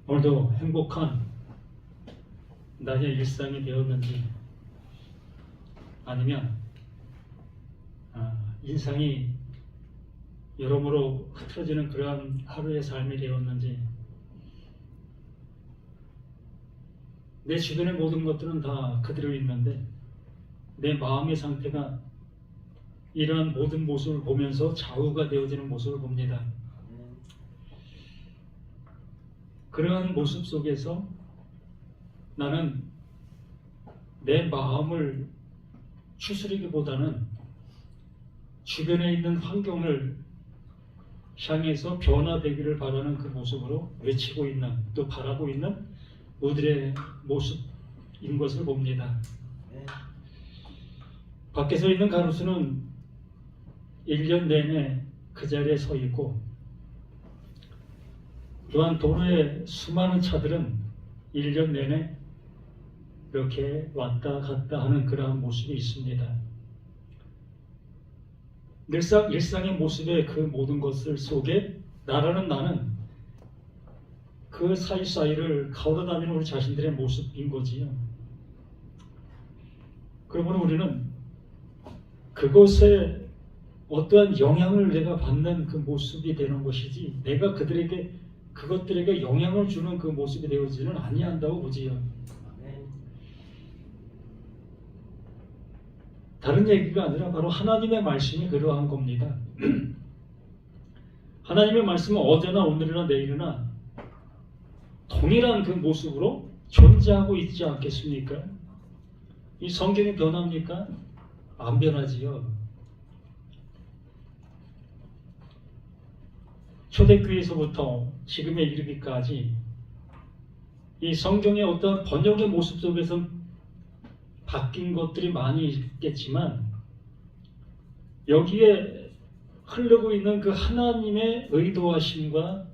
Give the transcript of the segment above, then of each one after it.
오늘도 행복한 나의 일상이 되었는지, 아니면 인상이 여러모로 흐트러지는 그러한 하루의 삶이 되었는지, 내 주변의 모든 것들은 다 그대로 있는데 내 마음의 상태가 이러한 모든 모습을 보면서 좌우가 되어지는 모습을 봅니다. 그러한 모습 속에서 나는 내 마음을 추스리기보다는 주변에 있는 환경을 향해서 변화되기를 바라는 그 모습으로 외치고 있는, 또 바라고 있는 우리의 모습인 것을 봅니다. 밖에서 있는 가로수는 1년 내내 그 자리에 서 있고, 또한 도로에 수많은 차들은 1년 내내 이렇게 왔다 갔다 하는 그러한 모습이 있습니다. 일상의 모습의 그 모든 것을 속에 나라는 나는 그 사이사이를 걸어다니는 우리 자신들의 모습인 거지요. 그러므로 우리는 그것에 어떠한 영향을 내가 받는 그 모습이 되는 것이지, 내가 그것들에게 영향을 주는 그 모습이 되어지는 아니한다고 보지요. 다른 얘기가 아니라 바로 하나님의 말씀이 그러한 겁니다. 하나님의 말씀은 어제나 오늘이나 내일이나 동일한 그 모습으로 존재하고 있지 않겠습니까? 이 성경이 변합니까? 안 변하지요. 초대교회에서부터 지금에 이르기까지 이 성경의 어떤 번역의 모습 속에서 바뀐 것들이 많이 있겠지만, 여기에 흐르고 있는 그 하나님의 의도하심과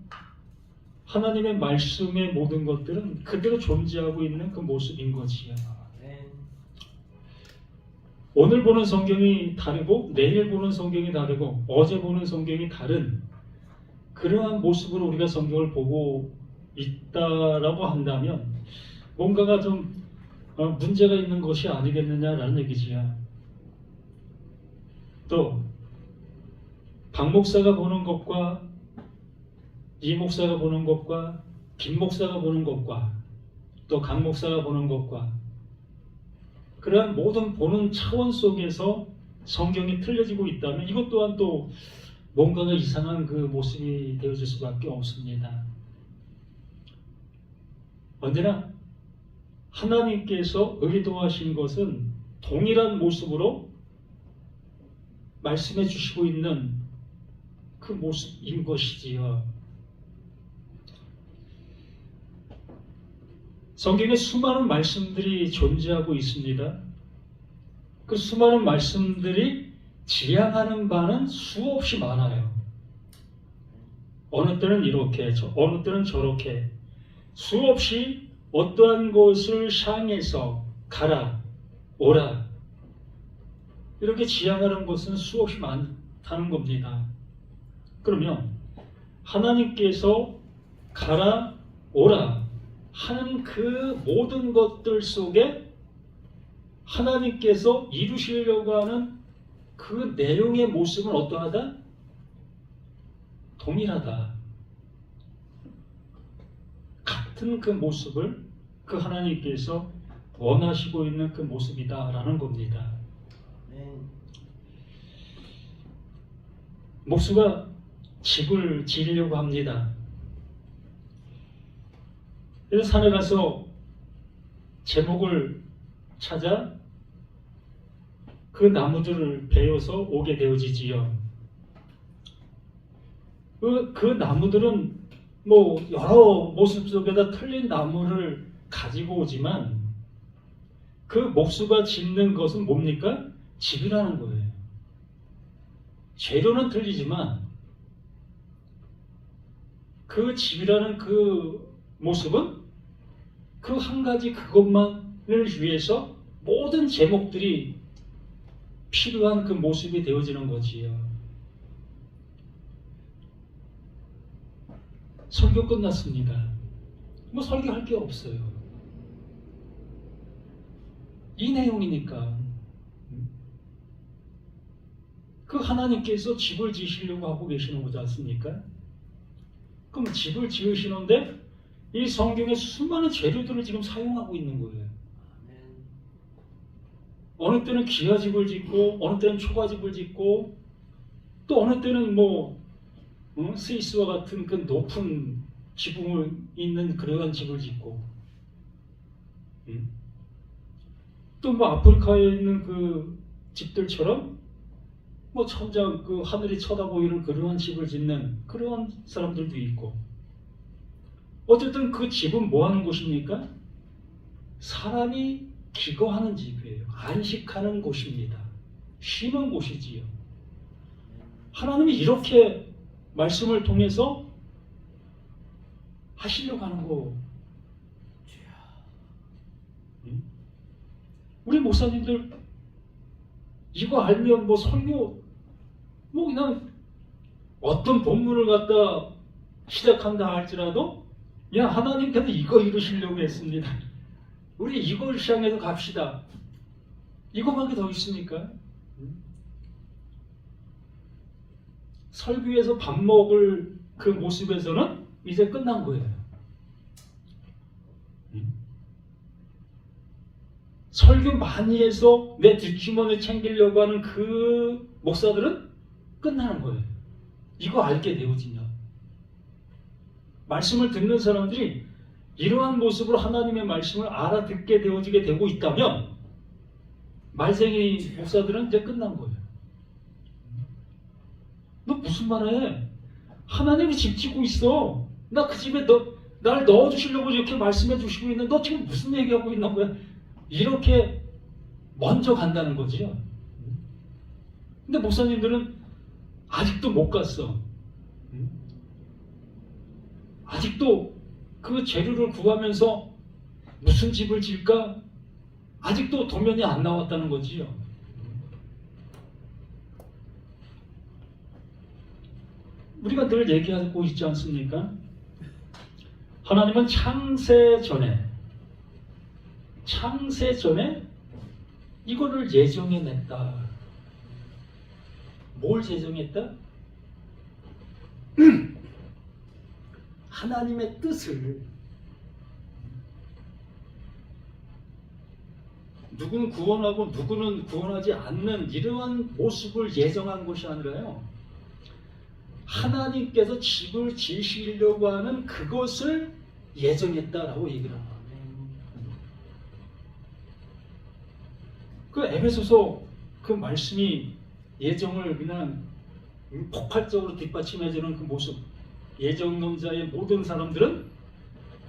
하나님의 말씀의 모든 것들은 그대로 존재하고 있는 그 모습인 거지요. 오늘 보는 성경이 다르고 내일 보는 성경이 다르고 어제 보는 성경이 다른 그러한 모습으로 우리가 성경을 보고 있다라고 한다면 뭔가가 좀 문제가 있는 것이 아니겠느냐라는 얘기지요. 또 박 목사가 보는 것과 이 목사가 보는 것과 김 목사가 보는 것과 또 강 목사가 보는 것과 그러한 모든 보는 차원 속에서 성경이 틀려지고 있다면 이것 또한 또 뭔가가 이상한 그 모습이 되어질 수밖에 없습니다. 언제나 하나님께서 의도하신 것은 동일한 모습으로 말씀해 주시고 있는 그 모습인 것이지요. 성경에 수많은 말씀들이 존재하고 있습니다. 그 수많은 말씀들이 지향하는 바는 수없이 많아요. 어느 때는 이렇게, 어느 때는 저렇게 수없이 어떠한 것을 향해서 가라, 오라 이렇게 지향하는 것은 수없이 많다는 겁니다. 그러면 하나님께서 가라, 오라 하는 그 모든 것들 속에 하나님께서 이루시려고 하는 그 내용의 모습은 어떠하다? 동일하다. 같은 그 모습을 그 하나님께서 원하시고 있는 그 모습이다라는 겁니다. 목수가 집을 지으려고 합니다. 그래서 산에 가서 제목을 찾아 그 나무들을 베어서 오게 되어지지요. 그 나무들은 여러 모습 속에다 틀린 나무를 가지고 오지만 그 목수가 짓는 것은 뭡니까? 집이라는 거예요. 재료는 틀리지만 그 집이라는 그 모습은 그 한 가지 그것만을 위해서 모든 제목들이 필요한 그 모습이 되어지는 거지요. 설교 끝났습니다. 뭐 설교할 게 없어요. 이 내용이니까. 그 하나님께서 집을 지으시려고 하고 계시는 거지 않습니까? 그럼 집을 지으시는데 이 성경에 수많은 재료들을 지금 사용하고 있는 거예요. 어느 때는 기와집을 짓고, 어느 때는 초가집을 짓고, 또 어느 때는 뭐 스위스와 같은 그 높은 지붕을 있는 그러한 집을 짓고, 또 뭐 아프리카에 있는 그 집들처럼 뭐 천장 그 하늘이 쳐다보이는 그러한 집을 짓는 그러한 사람들도 있고, 어쨌든 그 집은 뭐 하는 곳입니까? 사람이 기거하는 집이에요. 안식하는 곳입니다. 쉬는 곳이지요. 하나님이 이렇게 말씀을 통해서 하시려고 하는 거. 우리 목사님들 이거 알면 뭐 설교 뭐 그냥 어떤 본문을 갖다 시작한다 할지라도 야 하나님께서 이거 이루시려고 했습니다. 우리 이걸 향해서 갑시다. 이거밖에 더 있습니까? 설교에서 밥 먹을 그 모습에서는 이제 끝난 거예요. 설교 많이 해서 내 뒷주머니 챙기려고 하는 그 목사들은 끝나는 거예요. 이거 알게 되어지냐. 말씀을 듣는 사람들이 이러한 모습으로 하나님의 말씀을 알아듣게 되어지게 되고 있다면 말쟁이 목사들은 이제 끝난 거예요. 너 무슨 말 해? 하나님이 집 짓고 있어. 나 그 집에 날 넣어주시려고 이렇게 말씀해 주시고 있는데 너 지금 무슨 얘기하고 있는 거야? 이렇게 먼저 간다는 거지요. 근데 목사님들은 아직도 못 갔어. 아직도 그 재료를 구하면서 무슨 집을 지을까? 아직도 도면이 안 나왔다는 거지요. 우리가 늘 얘기하고 있지 않습니까? 하나님은 창세 전에 이거를 예정해냈다. 뭘 예정했다? 하나님의 뜻을. 누구는 구원하고 누구는 구원하지 않는 이러한 모습을 예정한 것이 아니라요, 하나님께서 집을 지으시려고 하는 그것을 예정했다라고 얘기를 합니다. 그 에베소서 그 말씀이 예정을 그냥 폭발적으로 뒷받침해주는 그 모습, 예정론자의 모든 사람들은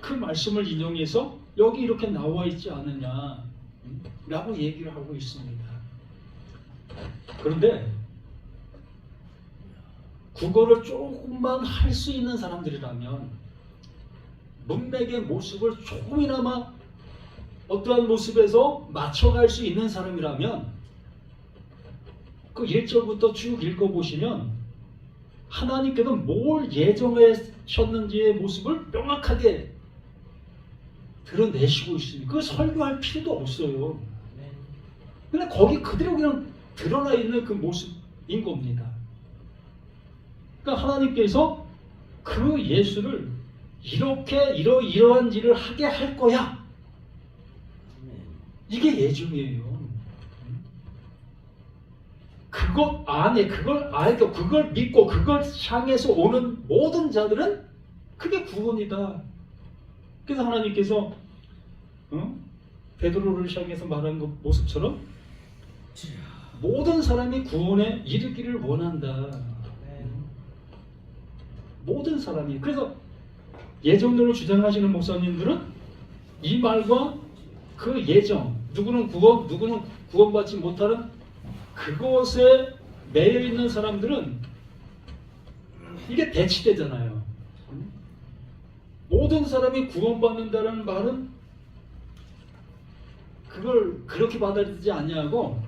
그 말씀을 인용해서 여기 이렇게 나와 있지 않느냐 라고 얘기를 하고 있습니다. 그런데 국어를 조금만 할 수 있는 사람들이라면, 문맥의 모습을 조금이나마 어떠한 모습에서 맞춰갈 수 있는 사람이라면 그 1절부터 쭉 읽어보시면 하나님께서 뭘 예정하셨는지의 모습을 명확하게 드러내시고 있습니다. 그 설교할 필요도 없어요. 근데 거기 그대로 그냥 드러나 있는 그 모습인 겁니다. 그러니까 하나님께서 그 예수를 이렇게 이러한 일을 하게 할 거야. 이게 예정이에요. 그것 안에 그걸 알고 그걸 믿고 그걸 향해서 오는 모든 자들은 그게 구원이다. 그래서 하나님께서 베드로를 향해서 말한 그 모습처럼 모든 사람이 구원에 이르기를 원한다. 모든 사람이. 그래서 예정론을 주장하시는 목사님들은 이 말과 그 예정, 누구는 구원, 누구는 구원받지 못하는 그것에 매여 있는 사람들은 이게 대치되잖아요. 모든 사람이 구원받는다는 말은 그걸 그렇게 받아들이지 아니하고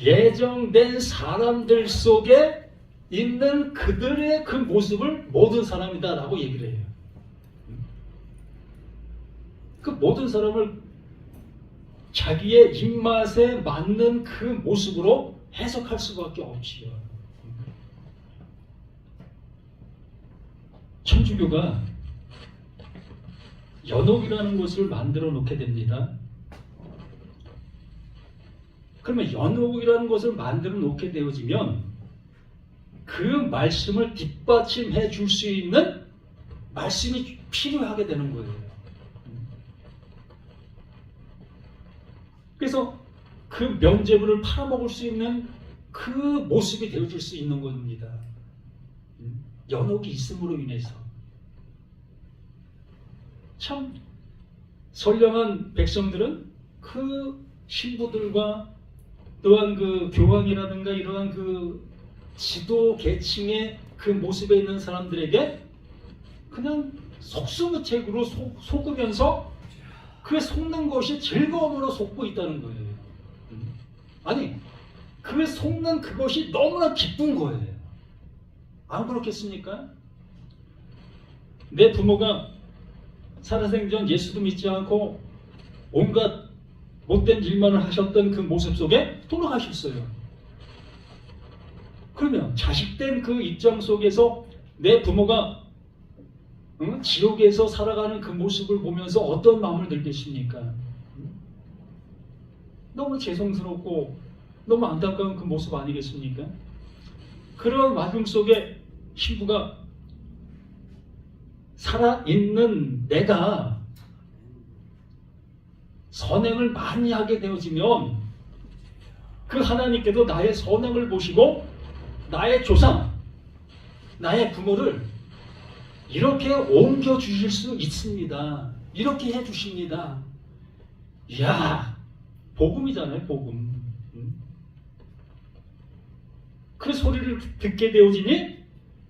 예정된 사람들 속에 있는 그들의 그 모습을 모든 사람이다라고 얘기를 해요. 그 모든 사람을 자기의 입맛에 맞는 그 모습으로 해석할 수밖에 없지요. 천주교가 연옥이라는 것을 만들어 놓게 됩니다. 그러면 연옥이라는 것을 만들어 놓게 되어지면 그 말씀을 뒷받침해 줄 수 있는 말씀이 필요하게 되는 거예요. 그래서 그 면죄부를 팔아먹을 수 있는 그 모습이 되어줄 수 있는 겁니다. 연옥이 있음으로 인해서. 참 선량한 백성들은 그 신부들과 또한 그 교황이라든가 이러한 그 지도 계층의 그 모습에 있는 사람들에게 그냥 속수무책으로 속으면서 그 속는 것이 즐거움으로 속고 있다는 거예요. 아니, 그 속는 그것이 너무나 기쁜 거예요. 안 그렇겠습니까? 내 부모가 살아생전 예수도 믿지 않고 온갖 못된 일만을 하셨던 그 모습 속에 돌아가셨어요. 그러면 자식된 그 입장 속에서 내 부모가 지옥에서 살아가는 그 모습을 보면서 어떤 마음을 들겠습니까? 너무 죄송스럽고 너무 안타까운 그 모습 아니겠습니까? 그런 와중 속에 신부가 살아있는 내가 선행을 많이 하게 되어지면 그 하나님께도 나의 선행을 보시고 나의 조상, 나의 부모를 이렇게 옮겨주실 수 있습니다. 이렇게 해주십니다. 이야, 복음이잖아요, 복음. 그 소리를 듣게 되어지니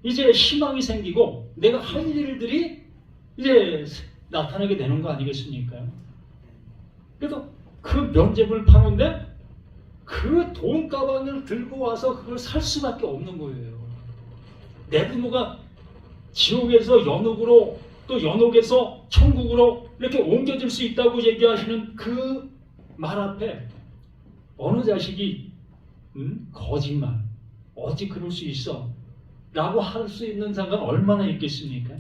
이제 희망이 생기고 내가 할 일들이 이제 나타나게 되는 거 아니겠습니까? 그래서 그 면죄부를 파는데 그 돈가방을 들고 와서 그걸 살 수밖에 없는 거예요. 내 부모가 지옥에서 연옥으로 또 연옥에서 천국으로 이렇게 옮겨질 수 있다고 얘기하시는 그 말 앞에 어느 자식이 거짓말, 어찌 그럴 수 있어? 라고 할 수 있는 자가 얼마나 있겠습니까?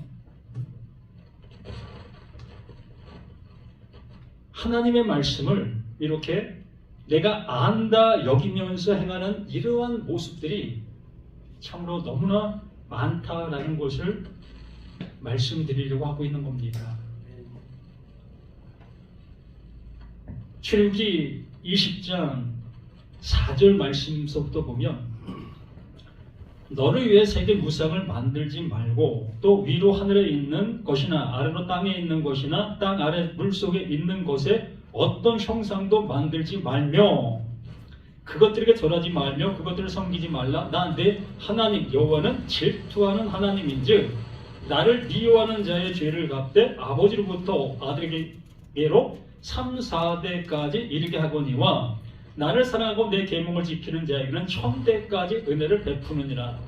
하나님의 말씀을 이렇게 내가 안다 여기면서 행하는 이러한 모습들이 참으로 너무나 많다라는 것을 말씀드리려고 하고 있는 겁니다. 출애굽기 20장 4절 말씀서부터 보면 너를 위해 세계 무상을 만들지 말고 또 위로 하늘에 있는 것이나 아래로 땅에 있는 것이나 땅 아래 물속에 있는 것에 어떤 형상도 만들지 말며 그것들에게 절하지 말며 그것들을 섬기지 말라. 나 내 하나님 여호와는 질투하는 하나님인즉 나를 미워하는 자의 죄를 갚되 아버지로부터 아들에게로 3, 4대까지 이르게 하거니와 나를 사랑하고 내 계명을 지키는 자에게는 1000대까지 은혜를 베푸느니라.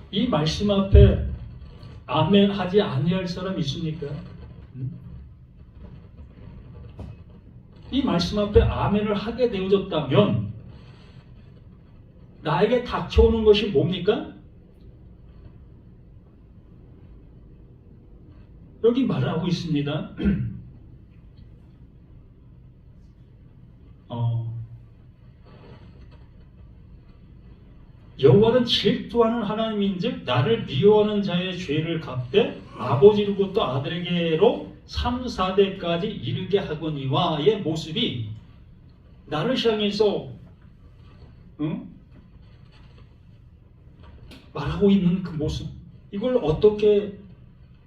이 말씀 앞에 아멘 하지 아니할 사람 있습니까? 이 말씀 앞에 아멘을 하게 되어졌다면 나에게 닥쳐오는 것이 뭡니까? 여기 말을 하고 있습니다. 여호와는 질투하는 하나님인즉 나를 미워하는 자의 죄를 갚되 아버지로부터 아들에게로 3, 4대까지 이르게 하거니와의 모습이 나를 향해서 말하고 있는 그 모습, 이걸 어떻게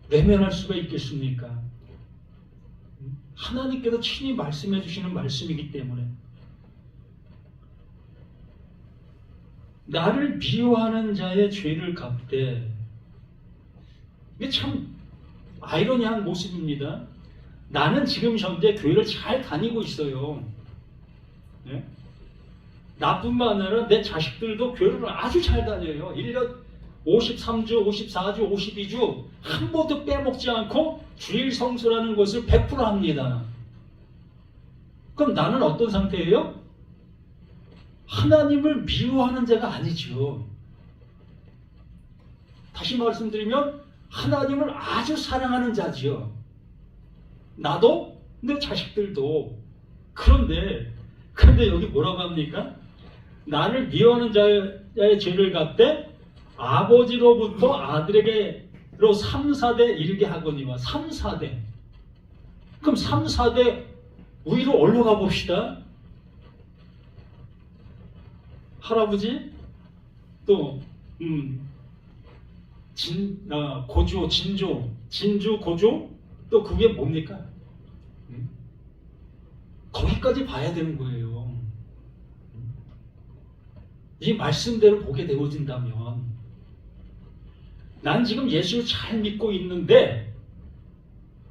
외면할 수가 있겠습니까? 하나님께서 친히 말씀해 주시는 말씀이기 때문에 나를 미워하는 자의 죄를 갚되, 이게 참 아이러니한 모습입니다. 나는 지금 현재 교회를 잘 다니고 있어요. 나뿐만 아니라 내 자식들도 교회를 아주 잘 다녀요. 1년 53주, 54주, 52주 한 번도 빼먹지 않고 주일 성수라는 것을 100% 합니다. 그럼 나는 어떤 상태예요? 하나님을 미워하는 자가 아니죠. 다시 말씀드리면 하나님을 아주 사랑하는 자지요. 나도 내 자식들도. 그런데 여기 뭐라고 합니까? 나를 미워하는 자의 죄를 갚되 아버지로부터 아들에게로 3, 4대 이르게 하거니와. 3, 4대. 그럼 3, 4대 위로 올라가 봅시다. 할아버지, 또 고조, 진주, 고조, 또 그게 뭡니까? 거기까지 봐야 되는 거예요. 이 말씀대로 보게 되어진다면 난 지금 예수를 잘 믿고 있는데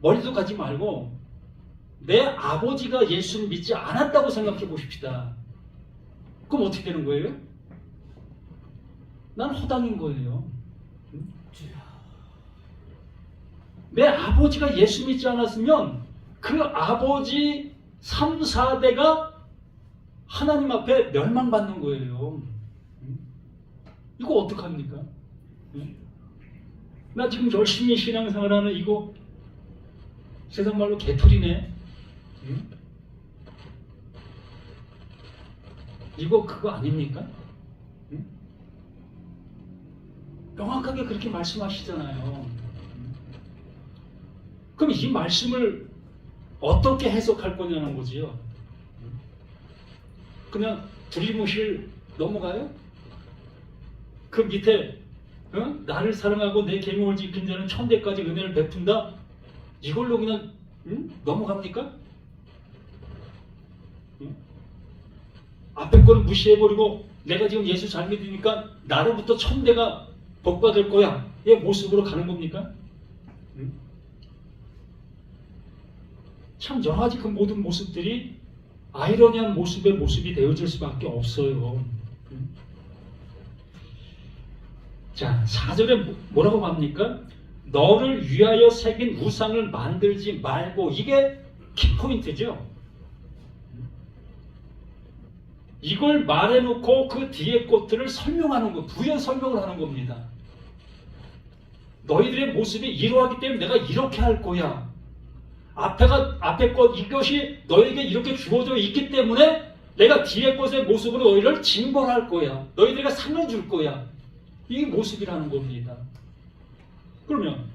머리도 가지 말고 내 아버지가 예수를 믿지 않았다고 생각해 보십시다. 그럼 어떻게 되는 거예요? 난 허당인 거예요. 내 아버지가 예수 믿지 않았으면 그 아버지 3, 4대가 하나님 앞에 멸망받는 거예요. 이거 어떡합니까? 나 지금 열심히 신앙생활하는 이거 세상 말로 개털이네. 이거 그거 아닙니까? 명확하게 그렇게 말씀하시잖아요. 그럼 이 말씀을 어떻게 해석할 거냐는 거지요. 그냥 두리뭉실 넘어가요? 그 밑에 나를 사랑하고 내 계명을 지킨 자는 천대까지 은혜를 베푼다? 이걸로 그냥 넘어갑니까? 앞에 거는 무시해버리고 내가 지금 예수 잘 믿으니까 나로부터 천대가 복받을 거야. 이 모습으로 가는 겁니까? 참 여러 가지 그 모든 모습들이 아이러니한 모습의 모습이 되어질 수밖에 없어요. 자, 4절에 뭐라고 합니까? 너를 위하여 새긴 우상을 만들지 말고. 이게 키포인트죠. 이걸 말해놓고 그 뒤에 것들을 설명하는 거, 부연 설명을 하는 겁니다. 너희들의 모습이 이러하기 때문에 내가 이렇게 할 거야. 앞에 것 이것이 너에게 이렇게 주어져 있기 때문에 내가 뒤에 것의 모습으로 너희를 징벌할 거야. 너희들에게 상을 줄 거야. 이게 모습이라는 겁니다. 그러면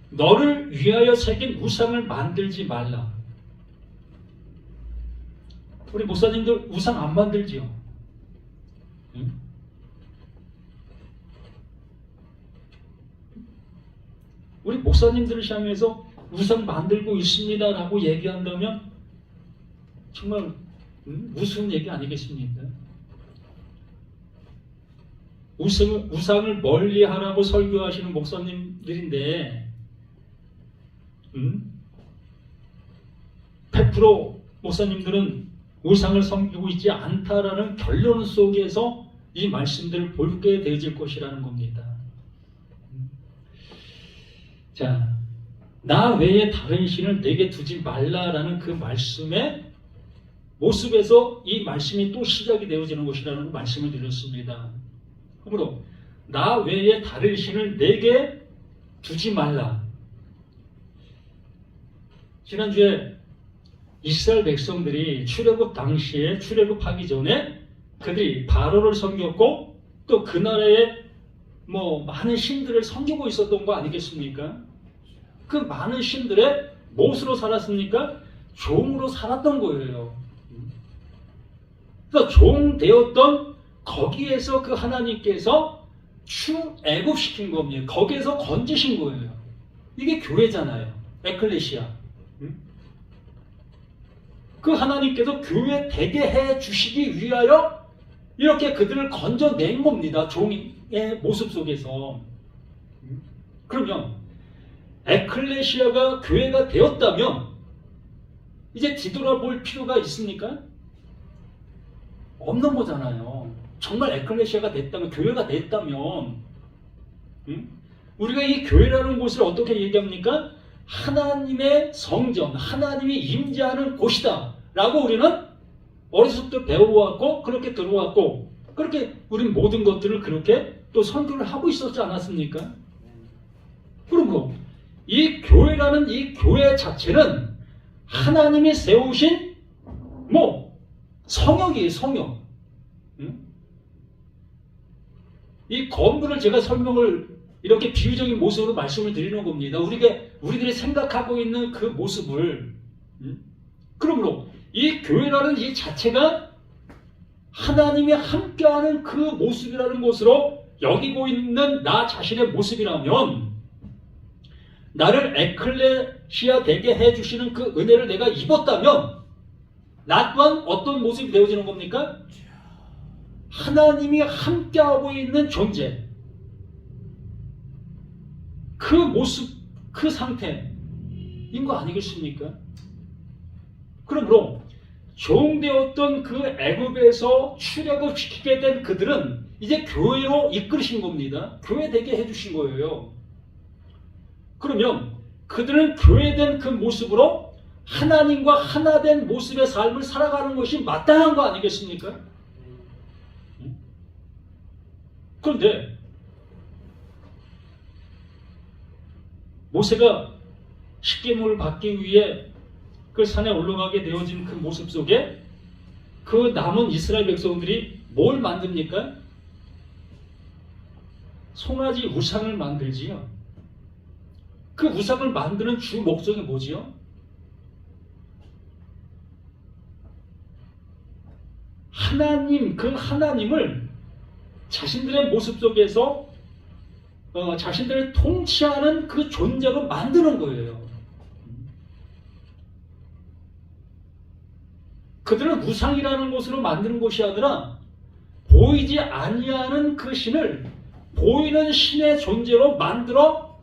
너를 위하여 새긴 우상을 만들지 말라. 우리 목사님들 우상 안 만들지요? 응? 우리 목사님들을 향해서 우상 만들고 있습니다 라고 얘기한다면 정말 무슨 얘기 아니겠습니까? 우상을 멀리하라고 설교하시는 목사님들인데 100% 목사님들은 우상을 섬기고 있지 않다라는 결론 속에서 이 말씀들을 볼게 되어질 것이라는 겁니다. 자, 나 외에 다른 신을 내게 두지 말라라는 그 말씀의 모습에서 이 말씀이 또 시작이 되어지는 것이라는 말씀을 드렸습니다. 그러므로 나 외에 다른 신을 내게 두지 말라. 지난주에 이스라엘 백성들이 출애굽 당시에 출애굽하기 전에 그들이 바로를 섬겼고 또 그 나라에 많은 신들을 섬기고 있었던 거 아니겠습니까? 그 많은 신들의 무엇으로 살았습니까? 종으로 살았던 거예요. 그러니까 종 되었던 거기에서 그 하나님께서 출애굽시킨 겁니다. 거기에서 건지신 거예요. 이게 교회잖아요. 에클레시아. 그 하나님께서 교회 되게 해 주시기 위하여 이렇게 그들을 건져낸 겁니다. 종의 모습 속에서. 그러면 에클레시아가 교회가 되었다면 이제 뒤돌아볼 필요가 있습니까? 없는 거잖아요. 정말 에클레시아가 됐다면, 교회가 됐다면, 우리가 이 교회라는 곳을 어떻게 얘기합니까? 하나님의 성전, 하나님이 임재하는 곳이다 라고 우리는 어려서부터 배워왔고 그렇게 들어왔고 그렇게 우리 모든 것들을 그렇게 또 선교를 하고 있었지 않았습니까? 그러므로 이 교회라는 이 교회 자체는 하나님이 세우신 성역이에요, 성역. 이 건물을 제가 설명을 이렇게 비유적인 모습으로 말씀을 드리는 겁니다. 우리들이 생각하고 있는 그 모습을. 그러므로 이 교회라는 이 자체가 하나님이 함께하는 그 모습이라는 것으로 여기고 있는 나 자신의 모습이라면 나를 에클레시아 되게 해주시는 그 은혜를 내가 입었다면 나 또한 어떤 모습이 되어지는 겁니까? 하나님이 함께하고 있는 존재, 그 모습, 그 상태인 거 아니겠습니까? 그러므로 종되었던 그 애굽에서 출애굽시키게 된 그들은 이제 교회로 이끌으신 겁니다. 교회 되게 해주신 거예요. 그러면 그들은 교회된 그 모습으로 하나님과 하나된 모습의 삶을 살아가는 것이 마땅한 거 아니겠습니까? 그런데 모세가 십계명을 받기 위해 그 산에 올라가게 되어진 그 모습 속에 그 남은 이스라엘 백성들이 뭘 만듭니까? 송아지 우상을 만들지요. 그 우상을 만드는 주 목적이 뭐지요? 하나님, 그 하나님을 자신들의 모습 속에서 자신들을 통치하는 그 존재로 만드는 거예요. 그들은 우상이라는 것으로 만드는 것이 아니라 보이지 아니하는 그 신을 보이는 신의 존재로 만들어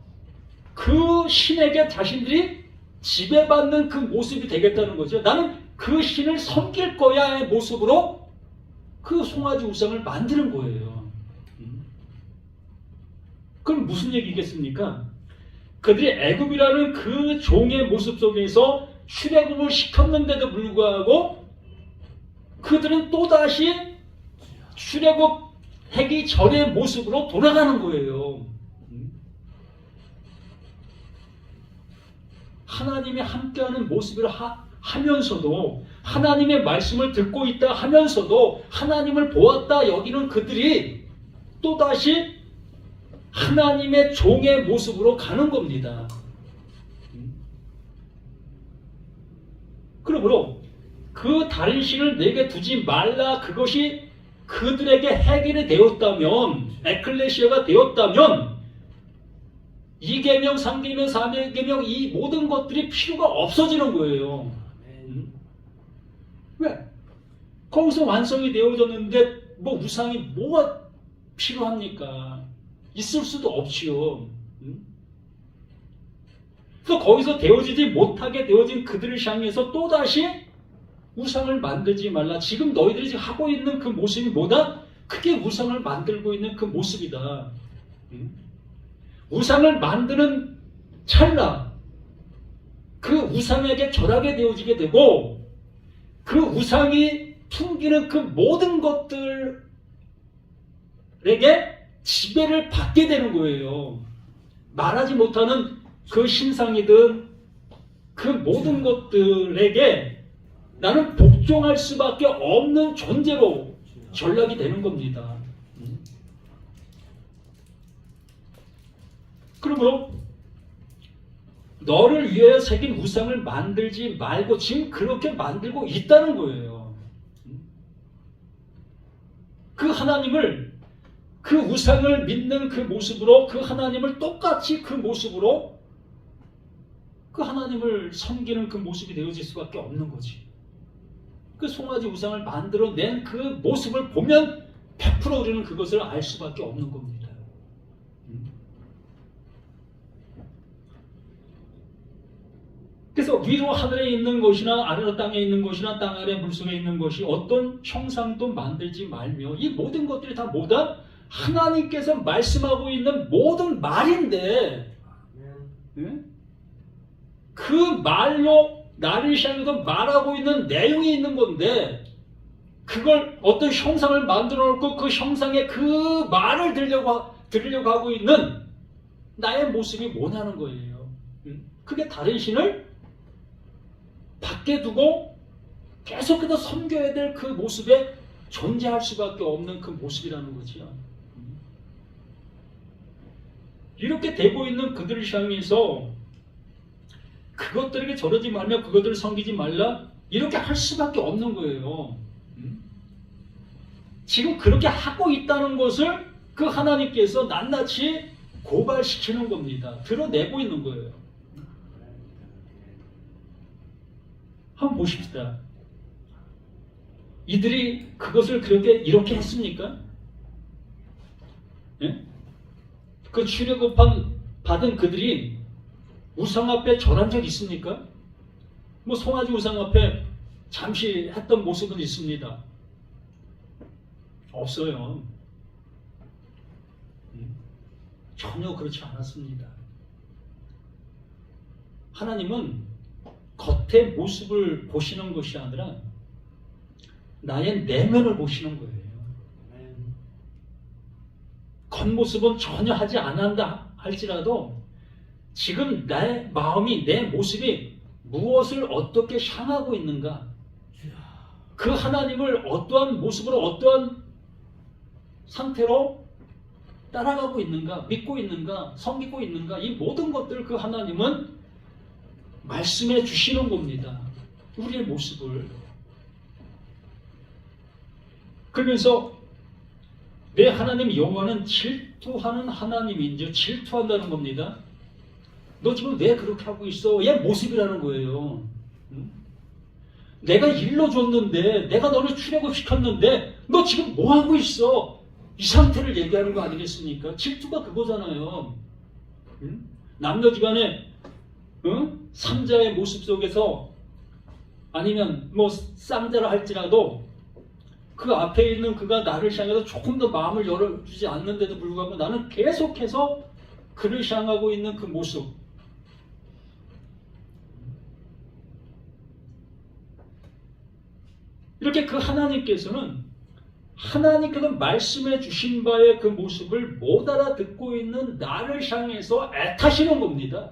그 신에게 자신들이 지배받는 그 모습이 되겠다는 거죠. 나는 그 신을 섬길 거야의 모습으로 그 송아지 우상을 만드는 거예요. 그럼 무슨 얘기겠습니까? 그들이 애굽이라는 그 종의 모습 속에서 출애굽을 시켰는데도 불구하고 그들은 또다시 출애굽하기 전의 모습으로 돌아가는 거예요. 하나님이 함께하는 모습을 하면서도 하나님의 말씀을 듣고 있다 하면서도 하나님을 보았다 여기는 그들이 또다시 하나님의 종의 모습으로 가는 겁니다. 그러므로 그 다른 신을 내게 두지 말라 그것이 그들에게 해결이 되었다면 에클레시아가 되었다면 2계명, 3계명, 4계명 이 모든 것들이 필요가 없어지는 거예요. 왜? 거기서 완성이 되어졌는데 우상이 뭐가 필요합니까? 있을 수도 없지요. 그래서 거기서 되어지지 못하게 되어진 그들을 향해서 또다시 우상을 만들지 말라. 지금 너희들이 지금 하고 있는 그 모습이 뭐다? 크게 우상을 만들고 있는 그 모습이다. 우상을 만드는 찰나 그 우상에게 절하게 되어지게 되고 그 우상이 풍기는 그 모든 것들에게 지배를 받게 되는 거예요. 말하지 못하는 그 신상이든 그 모든 것들에게 나는 복종할 수밖에 없는 존재로 전락이 되는 겁니다. 그러므로 너를 위하여 새긴 우상을 만들지 말고 지금 그렇게 만들고 있다는 거예요. 그 하나님을 그 우상을 믿는 그 모습으로 그 하나님을 똑같이 그 모습으로 그 하나님을 섬기는 그 모습이 되어질 수밖에 없는 거지. 그 송아지 우상을 만들어낸 그 모습을 보면 100% 우리는 그것을 알 수밖에 없는 겁니다. 그래서 위로 하늘에 있는 것이나 아래로 땅에 있는 것이나 땅 아래 물속에 있는 것이 어떤 형상도 만들지 말며 이 모든 것들이 다 뭐다? 하나님께서 말씀하고 있는 모든 말인데 응? 그 말로 나를 향해서 말하고 있는 내용이 있는 건데 그걸 어떤 형상을 만들어 놓고 그 형상에 그 말을 들으려고 하고 있는 나의 모습이 뭐냐는 거예요. 그게 다른 신을 밖에 두고 계속해서 섬겨야 될 그 모습에 존재할 수밖에 없는 그 모습이라는 거지요. 이렇게 되고 있는 그들을 향해서 그것들에게 저러지 말며 그것들을 섬기지 말라 이렇게 할 수밖에 없는 거예요. 지금 그렇게 하고 있다는 것을 그 하나님께서 낱낱이 고발시키는 겁니다. 드러내고 있는 거예요. 한번 보십시다. 이들이 그것을 이렇게 했습니까? 예? 그 출애굽 받은 그들이 우상 앞에 절한 적 있습니까? 뭐 송아지 우상 앞에 잠시 했던 모습은 있습니다. 없어요. 전혀 그렇지 않았습니다. 하나님은 겉의 모습을 보시는 것이 아니라 나의 내면을 보시는 거예요. 겉모습은 전혀 하지 않는다 할지라도 지금 내 마음이, 내 모습이 무엇을 어떻게 향하고 있는가, 그 하나님을 어떠한 모습으로 어떠한 상태로 따라가고 있는가, 믿고 있는가, 섬기고 있는가, 이 모든 것들을 그 하나님은 말씀해 주시는 겁니다. 우리의 모습을. 그러면서 내 하나님 여호와는 질투하는 하나님인지 질투한다는 겁니다. 너 지금 왜 그렇게 하고 있어? 얘 모습이라는 거예요. 내가 일러줬는데, 내가 너를 출애굽시켰는데 너 지금 뭐 하고 있어? 이 상태를 얘기하는 거 아니겠습니까? 질투가 그거잖아요. 남녀지간에 삼자의 모습 속에서 아니면 뭐 쌍자라 할지라도 그 앞에 있는 그가 나를 향해서 조금 더 마음을 열어주지 않는데도 불구하고 나는 계속해서 그를 향하고 있는 그 모습, 이렇게 그 하나님께서는 하나님께서 말씀해 주신 바의 그 모습을 못 알아듣고 있는 나를 향해서 애타시는 겁니다.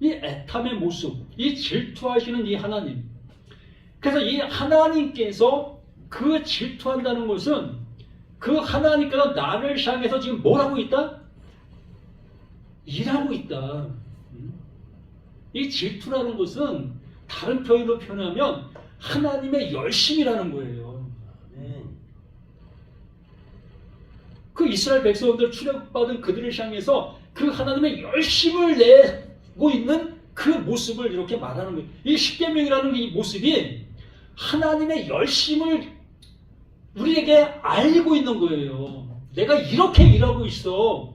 이 애탐의 모습, 이 질투하시는 이 하나님. 그래서 이 하나님께서 그 질투한다는 것은 그 하나님께서 나를 향해서 지금 뭘 하고 있다? 일하고 있다. 이 질투라는 것은 다른 표현으로 표현하면 하나님의 열심이라는 거예요. 그 이스라엘 백성들 출애굽받은 그들을 향해서 그 하나님의 열심을 내고 있는 그 모습을 이렇게 말하는 거예요. 이 십계명이라는 이 모습이 하나님의 열심을 우리에게 알리고 있는 거예요. 내가 이렇게 일하고 있어.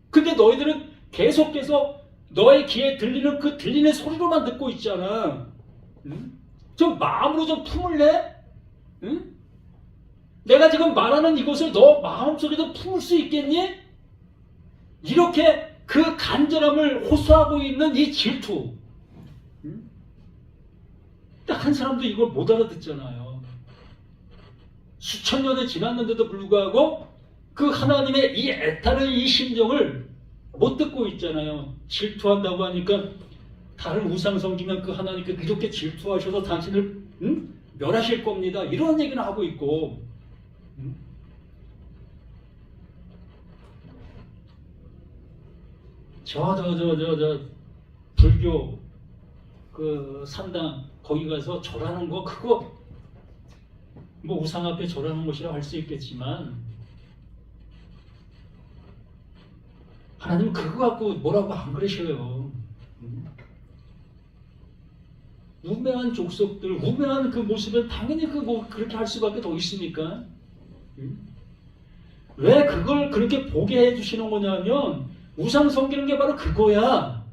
근데 너희들은 계속해서 너의 귀에 들리는 그 들리는 소리로만 듣고 있잖아. 좀 마음으로 좀 품을래? 응? 내가 지금 말하는 이것을 너 마음속에도 품을 수 있겠니? 이렇게 그 간절함을 호소하고 있는 이 질투. 한 사람도 이걸 못 알아듣잖아요. 수천 년이 지났는데도 불구하고 그 하나님의 이 애타는 이 심정을 못 듣고 있잖아요. 질투한다고 하니까 다른 우상 섬기면 그 하나님께 이렇게 질투하셔서 당신을 멸하실 겁니다. 이런 얘기는 하고 있고, 저 불교 그 산당 거기 가서 절하는 거, 그거 뭐 우상 앞에 절하는 것이라 할 수 있겠지만 하나님 그거 갖고 뭐라고 안 그러셔요. 우매한 족속들, 우매한 그 모습은 당연히 그렇게 할 수밖에 더 있습니까? 왜 그걸 그렇게 보게 해주시는 거냐면 우상 섬기는 게 바로 그거야.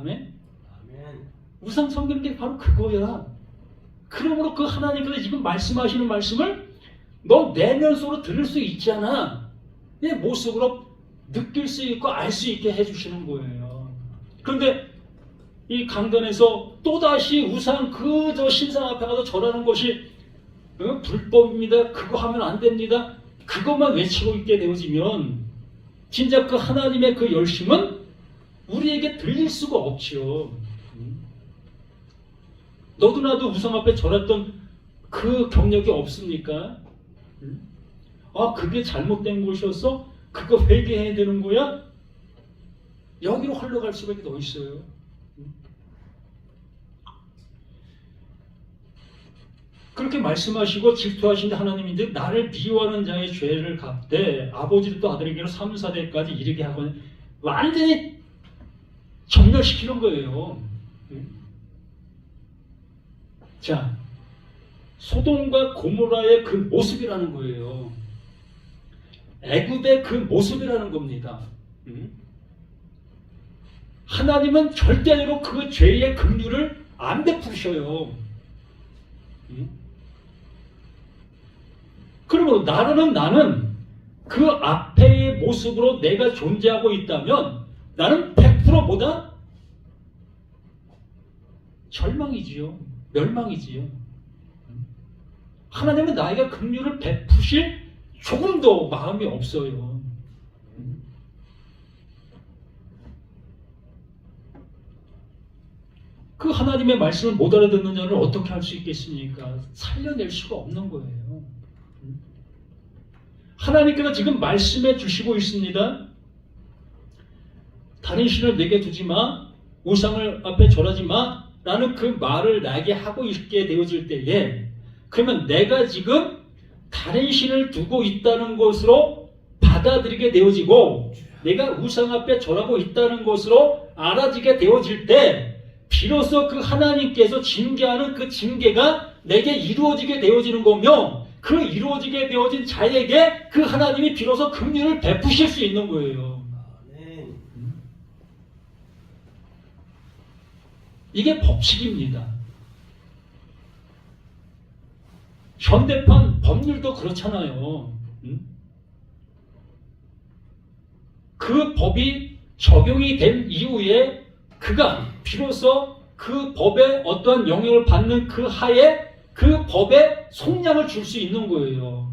아멘? 아멘. 우상 섬기는 게 바로 그거야. 그러므로 그 하나님께서 지금 말씀하시는 말씀을 너 내면적으로 들을 수 있잖아. 내 모습으로 느낄 수 있고 알 수 있게 해주시는 거예요. 그런데 이 강단에서 또다시 우상 저 신상 앞에 가서 절하는 것이 불법입니다. 그거 하면 안 됩니다. 그것만 외치고 있게 되어지면 진짜 그 하나님의 그 열심은 우리에게 들릴 수가 없지요. 너도 나도 우상 앞에 절했던 그 경력이 없습니까? 아, 그게 잘못된 것이었어? 그거 회개해야 되는 거야? 여기로 흘러갈 수밖에 더 있어요. 그렇게 말씀하시고 질투하신 하나님인데 나를 미워하는 자의 죄를 갚되 아버지도 또 아들에게로 3, 4대까지 이르게 하거든. 완전히 정멸시키는 거예요. 자, 소돔과 고모라의 그 모습이라는 거예요. 애굽의 그 모습이라는 겁니다. 하나님은 절대로 그 죄의 긍휼을 안 베푸셔요. 그러므로 나는 그 앞에의 모습으로 내가 존재하고 있다면 나는 100% 뭐다? 절망이지요. 멸망이지요. 하나님은 나에게 긍휼을 베푸실 조금도 마음이 없어요. 그 하나님의 말씀을 못 알아듣는 자를 어떻게 할 수 있겠습니까? 살려낼 수가 없는 거예요. 하나님께서 지금 말씀해 주시고 있습니다. 다른 신을 내게 두지 마, 우상을 앞에 절하지 마 라는 그 말을 나에게 하고 있게 되어질 때에 그러면 내가 지금 다른 신을 두고 있다는 것으로 받아들이게 되어지고 내가 우상 앞에 절하고 있다는 것으로 알아지게 되어질 때 비로소 그 하나님께서 징계하는 그 징계가 내게 이루어지게 되어지는 거며 그 이루어지게 되어진 자에게 그 하나님이 비로소 긍휼을 베푸실 수 있는 거예요. 이게 법칙입니다. 현대판 법률도 그렇잖아요. 그 법이 적용이 된 이후에 그가 비로소 그 법에 어떠한 영향을 받는 그 하에 그 법에 속량을 줄 수 있는 거예요.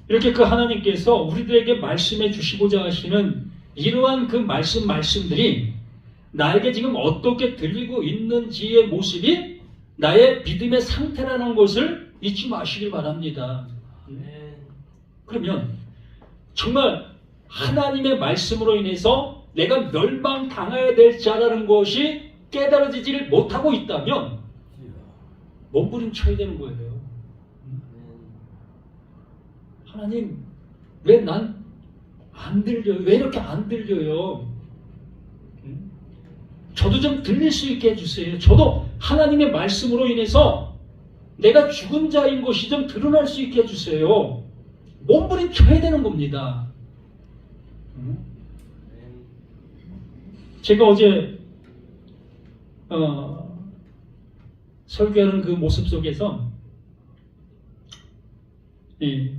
이렇게 그 하나님께서 우리들에게 말씀해 주시고자 하시는 이러한 그 말씀들이 나에게 지금 어떻게 들리고 있는지의 모습이 나의 믿음의 상태라는 것을 잊지 마시길 바랍니다. 그러면 정말 하나님의 말씀으로 인해서 내가 멸망당해야 될 자라는 것이 깨달아지지를 못하고 있다면 몸부림쳐야 되는 거예요. 하나님, 왜 난 안 들려요? 왜 이렇게 안 들려요? 저도 좀 들릴 수 있게 해주세요. 저도 하나님의 말씀으로 인해서 내가 죽은 자인 것이 좀 드러날 수 있게 해주세요. 몸부림쳐야 되는 겁니다. 제가 어제 설교하는 그 모습 속에서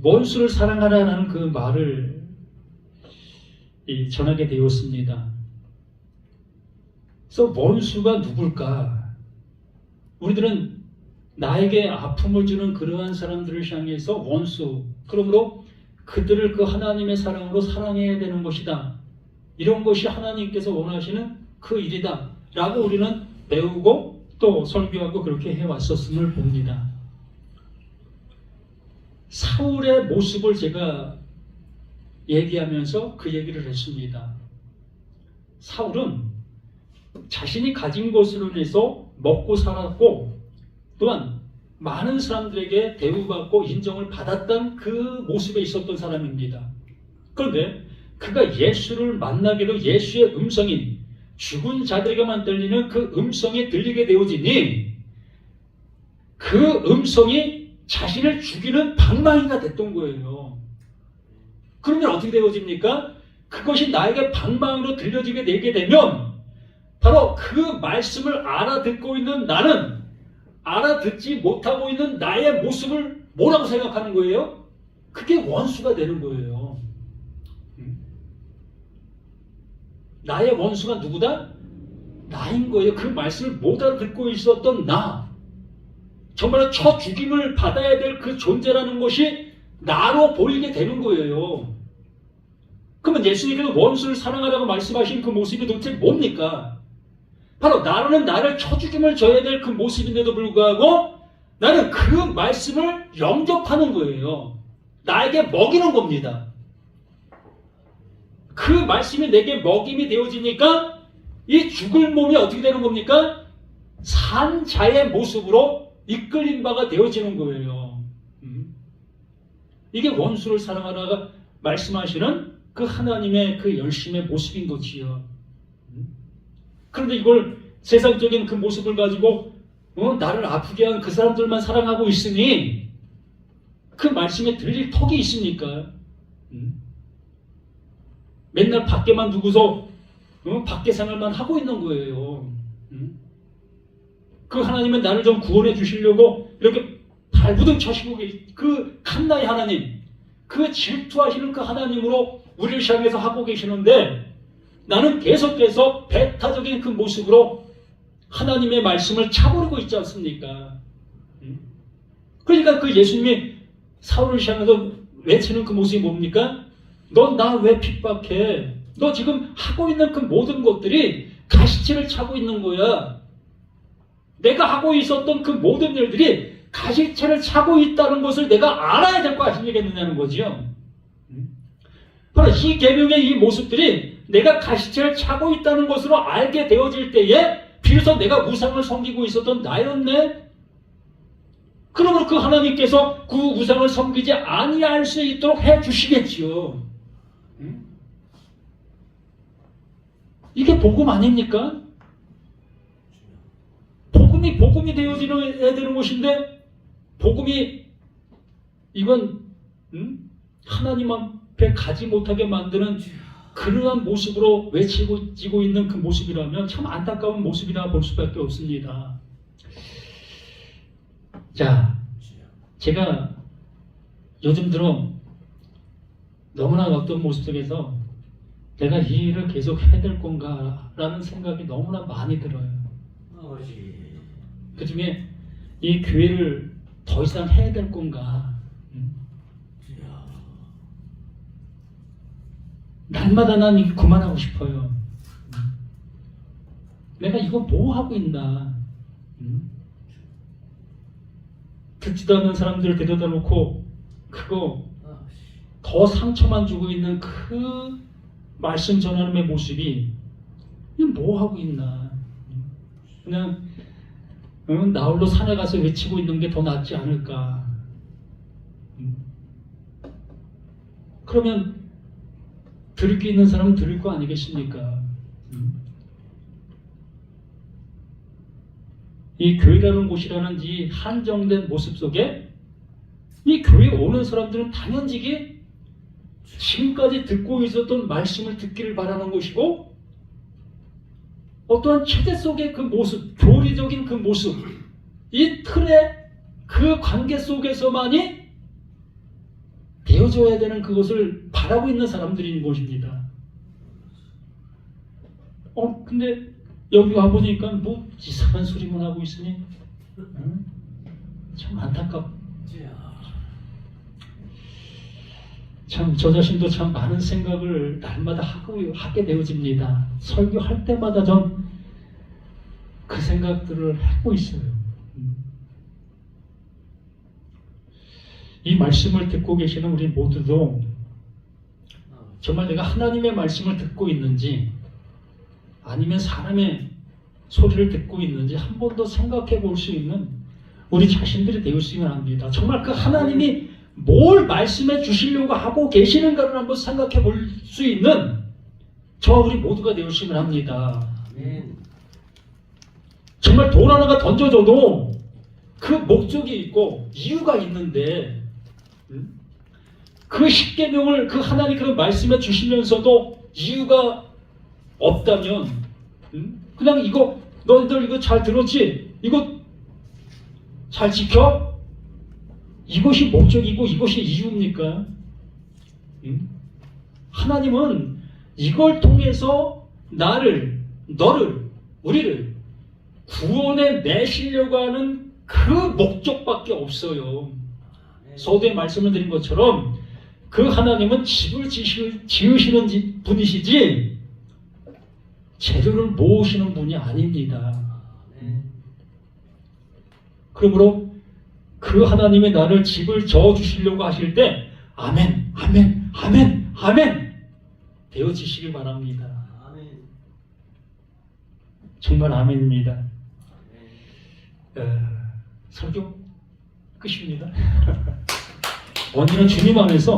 원수를 사랑하라는 그 말을 전하게 되었습니다. 그래서 원수가 누굴까? 우리들은 나에게 아픔을 주는 그러한 사람들을 향해서 원수, 그러므로 그들을 그 하나님의 사랑으로 사랑해야 되는 것이다. 이런 것이 하나님께서 원하시는 그 일이다 라고 우리는 배우고 또 설교하고 그렇게 해왔었음을 봅니다. 사울의 모습을 제가 얘기하면서 그 얘기를 했습니다. 사울은 자신이 가진 것으로 인해서 먹고 살았고 또한 많은 사람들에게 대우받고 인정을 받았던 그 모습에 있었던 사람입니다. 그런데 그가 예수를 만나게 되고 예수의 음성이 죽은 자들에게만 들리는 그 음성이 들리게 되어지니 그 음성이 자신을 죽이는 방망이가 됐던 거예요. 그러면 어떻게 되어집니까? 그것이 나에게 방망이로 들려지게 되게 되면 바로 그 말씀을 알아듣고 있는 나는 알아듣지 못하고 있는 나의 모습을 뭐라고 생각하는 거예요? 그게 원수가 되는 거예요. 나의 원수가 누구다? 나인 거예요. 그 말씀을 못 알아듣고 있었던 나. 정말로 쳐 죽임을 받아야 될 그 존재라는 것이 나로 보이게 되는 거예요. 그러면 예수님께서 원수를 사랑하라고 말씀하신 그 모습이 도대체 뭡니까? 바로 나로는 나를 쳐 죽임을 져야 될 그 모습인데도 불구하고 나는 그 말씀을 영접하는 거예요. 나에게 먹이는 겁니다. 그 말씀이 내게 먹임이 되어지니까 이 죽을 몸이 어떻게 되는 겁니까? 산 자의 모습으로 이끌린 바가 되어지는 거예요. 이게 원수를 사랑하라가 말씀하시는 그 하나님의 그 열심의 모습인 거지요. 그런데 이걸 세상적인 그 모습을 가지고 나를 아프게 한 그 사람들만 사랑하고 있으니 그 말씀에 들릴 턱이 있습니까? 맨날 밖에만 두고서 밖에 생활만 하고 있는 거예요. 그 하나님은 나를 좀 구원해 주시려고 이렇게 발부둥 쳐시고 그 칸나의 하나님, 그 질투하시는 그 하나님으로 우리를 향해서 하고 계시는데 나는 계속해서 배타적인 그 모습으로 하나님의 말씀을 차버리고 있지 않습니까? 그러니까 그 예수님이 사울을 향해서 외치는 그 모습이 뭡니까? 넌 나 왜 핍박해? 너 지금 하고 있는 그 모든 것들이 가시치를 차고 있는 거야. 내가 하고 있었던 그 모든 일들이 가시치를 차고 있다는 것을 내가 알아야 될 거 아니겠느냐는 거지요. 바로 이 계명의 이 모습들이 내가 가시치를 차고 있다는 것으로 알게 되어질 때에 비로소 내가 우상을 섬기고 있었던 나였네. 그러므로 그 하나님께서 그 우상을 섬기지 아니할 수 있도록 해주시겠지요. 이게 복음 아닙니까? 복음이 되어져야 되는 것인데 복음이 이건 하나님 앞에 가지 못하게 만드는 그러한 모습으로 외치고 있는 그 모습이라면 참 안타까운 모습이라 볼 수밖에 없습니다. 자, 제가 요즘 들어 너무나 어떤 모습 속에서 내가 이 일을 계속 해야 될 건가 라는 생각이 너무나 많이 들어요. 그 중에 이 교회를 더 이상 해야 될 건가. 날마다 난 이거 그만하고 싶어요. 내가 이거 뭐 하고 있나. 듣지도 않는 사람들을 데려다 놓고 그거 더 상처만 주고 있는 그 말씀 전하는 모습이 이거 뭐 하고 있나. 그냥 나홀로 산에 가서 외치고 있는 게 더 낫지 않을까. 그러면 들을 게 있는 사람은 들을 거 아니겠습니까? 이 교회라는 곳이라는 이 한정된 모습 속에 이 교회에 오는 사람들은 당연지기 지금까지 듣고 있었던 말씀을 듣기를 바라는 것이고 어떠한 체제 속의 그 모습, 교리적인 그 모습, 이 틀의 그 관계 속에서만이 되어줘야 되는 그것을 바라고 있는 사람들인 것입니다. 근데 여기 와보니까 뭐 이상한 소리만 하고 있으니 참 안타깝. 참 저 자신도 참 많은 생각을 날마다 하게 되어집니다. 설교할 때마다 전 그 생각들을 하고 있어요. 이 말씀을 듣고 계시는 우리 모두도 정말 내가 하나님의 말씀을 듣고 있는지 아니면 사람의 소리를 듣고 있는지 한 번 더 생각해 볼 수 있는 우리 자신들이 되었으면 합니다. 정말 그 하나님이 뭘 말씀해 주시려고 하고 계시는가를 한번 생각해 볼 수 있는 저와 우리 모두가 되었으면 합니다. 정말 돌 하나가 던져져도 그 목적이 있고 이유가 있는데 그 십계명을 그 하나님께서 말씀해 주시면서도 이유가 없다면 그냥 이거 너희들 이거 잘 들었지? 이거 잘 지켜? 이것이 목적이고 이것이 이유입니까? 하나님은 이걸 통해서 나를, 너를, 우리를 구원에 내시려고 하는 그 목적밖에 없어요. 서두에 말씀을 드린 것처럼 그 하나님은 집을 지으시는 분이시지 재료를 모으시는 분이 아닙니다. 그러므로 그 하나님의 나를 집을 저어주시려고 하실 때 아멘, 아멘, 아멘, 아멘 되어지시길 바랍니다. 정말 아멘입니다. 설교 끝입니다. 원인은 주님 안에서